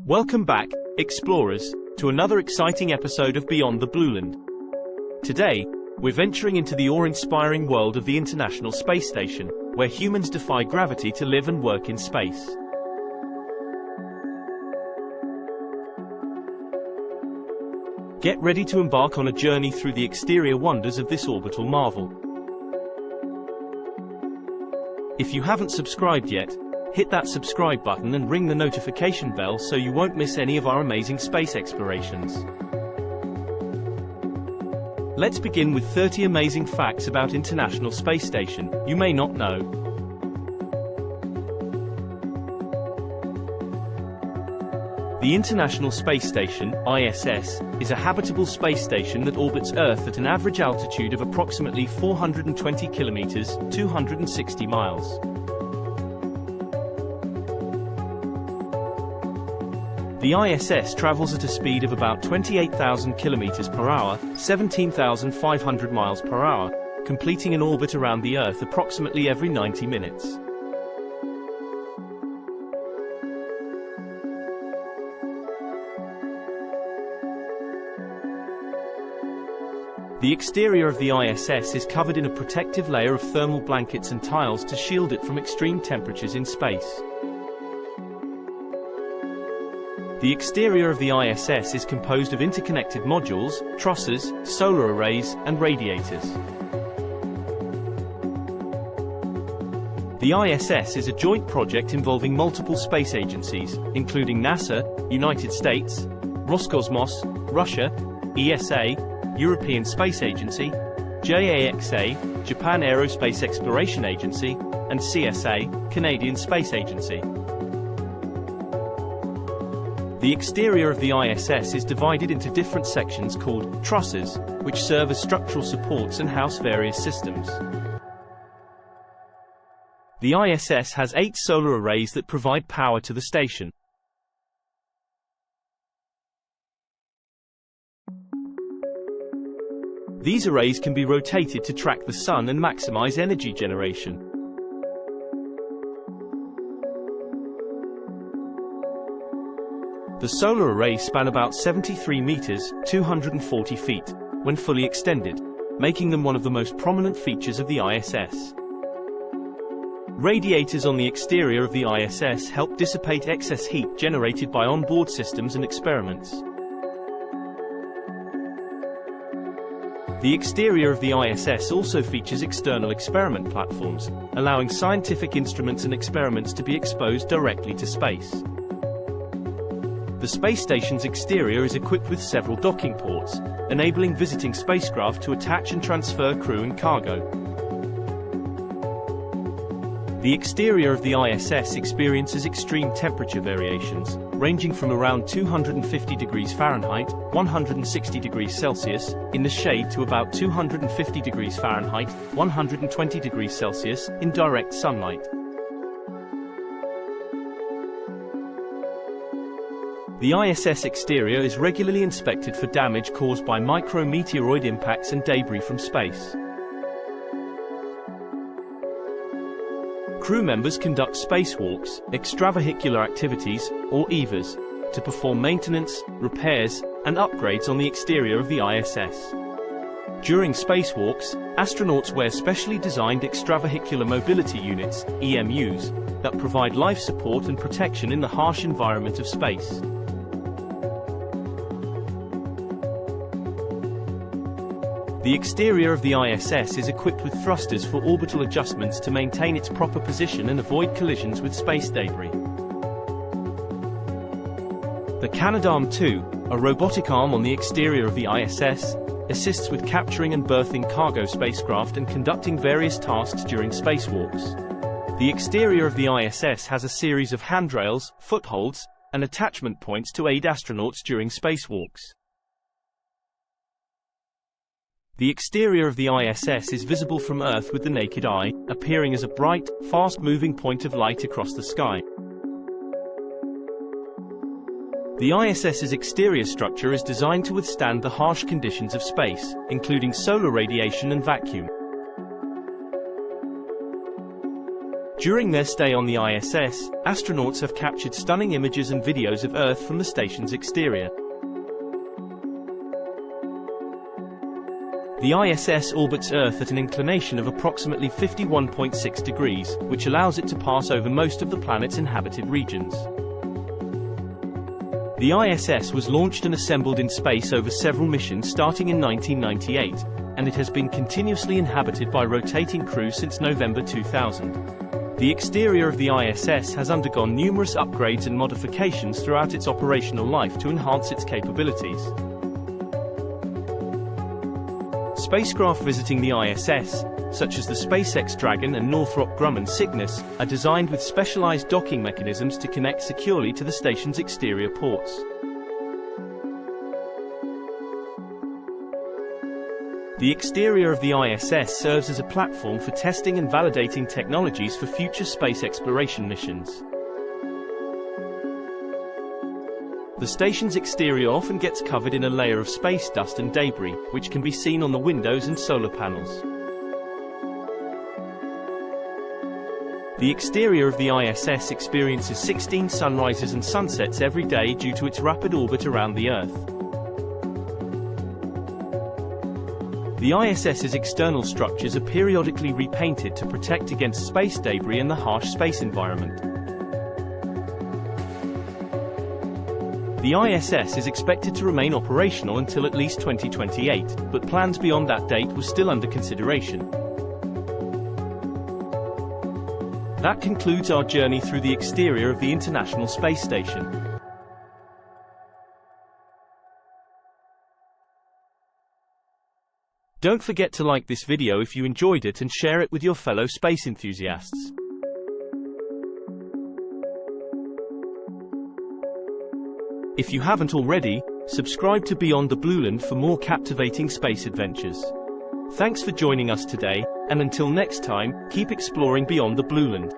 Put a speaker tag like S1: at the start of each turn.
S1: Welcome back, explorers, to another exciting episode of Beyond the Blueland. Today, we're venturing into the awe-inspiring world of the International Space Station, where humans defy gravity to live and work in space. Get ready to embark on a journey through the exterior wonders of this orbital marvel. If you haven't subscribed yet, hit that subscribe button and ring the notification bell so you won't miss any of our amazing space explorations. Let's begin with 30 amazing facts about International Space Station you may not know. The International Space Station, ISS, is a habitable space station that orbits Earth at an average altitude of approximately 420 kilometers, 260 miles. The ISS travels at a speed of about 28,000 kilometers per hour, 17,500 miles per hour, completing an orbit around the Earth approximately every 90 minutes. The exterior of the ISS is covered in a protective layer of thermal blankets and tiles to shield it from extreme temperatures in space. The exterior of the ISS is composed of interconnected modules, trusses, solar arrays, and radiators. The ISS is a joint project involving multiple space agencies, including NASA, United States, Roscosmos, Russia, ESA, European Space Agency, JAXA, Japan Aerospace Exploration Agency, and CSA, Canadian Space Agency. The exterior of the ISS is divided into different sections called trusses, which serve as structural supports and house various systems. The ISS has 8 solar arrays that provide power to the station. These arrays can be rotated to track the sun and maximize energy generation. The solar arrays span about 73 meters, 240 feet, when fully extended, making them one of the most prominent features of the ISS. Radiators on the exterior of the ISS help dissipate excess heat generated by onboard systems and experiments. The exterior of the ISS also features external experiment platforms, allowing scientific instruments and experiments to be exposed directly to space. The space station's exterior is equipped with several docking ports, enabling visiting spacecraft to attach and transfer crew and cargo. The exterior of the ISS experiences extreme temperature variations, ranging from around 250 degrees Fahrenheit, 160 degrees Celsius, in the shade to about 250 degrees Fahrenheit, 120 degrees Celsius, in direct sunlight. The ISS exterior is regularly inspected for damage caused by micrometeoroid impacts and debris from space. Crew members conduct spacewalks, extravehicular activities, or EVAs, to perform maintenance, repairs, and upgrades on the exterior of the ISS. During spacewalks, astronauts wear specially designed extravehicular mobility units, EMUs, that provide life support and protection in the harsh environment of space. The exterior of the ISS is equipped with thrusters for orbital adjustments to maintain its proper position and avoid collisions with space debris. The Canadarm2, a robotic arm on the exterior of the ISS, assists with capturing and berthing cargo spacecraft and conducting various tasks during spacewalks. The exterior of the ISS has a series of handrails, footholds, and attachment points to aid astronauts during spacewalks. The exterior of the ISS is visible from Earth with the naked eye, appearing as a bright, fast-moving point of light across the sky. The ISS's exterior structure is designed to withstand the harsh conditions of space, including solar radiation and vacuum. During their stay on the ISS, astronauts have captured stunning images and videos of Earth from the station's exterior. The ISS orbits Earth at an inclination of approximately 51.6 degrees, which allows it to pass over most of the planet's inhabited regions. The ISS was launched and assembled in space over several missions starting in 1998, and it has been continuously inhabited by rotating crew since November 2000. The exterior of the ISS has undergone numerous upgrades and modifications throughout its operational life to enhance its capabilities. Spacecraft visiting the ISS, such as the SpaceX Dragon and Northrop Grumman Cygnus, are designed with specialized docking mechanisms to connect securely to the station's exterior ports. The exterior of the ISS serves as a platform for testing and validating technologies for future space exploration missions. The station's exterior often gets covered in a layer of space dust and debris, which can be seen on the windows and solar panels. The exterior of the ISS experiences 16 sunrises and sunsets every day due to its rapid orbit around the Earth. The ISS's external structures are periodically repainted to protect against space debris and the harsh space environment. The ISS is expected to remain operational until at least 2028, but plans beyond that date were still under consideration. That concludes our journey through the exterior of the International Space Station. Don't forget to like this video if you enjoyed it and share it with your fellow space enthusiasts. If you haven't already, subscribe to Beyond the Blueland for more captivating space adventures. Thanks for joining us today, and until next time, keep exploring beyond the Blueland.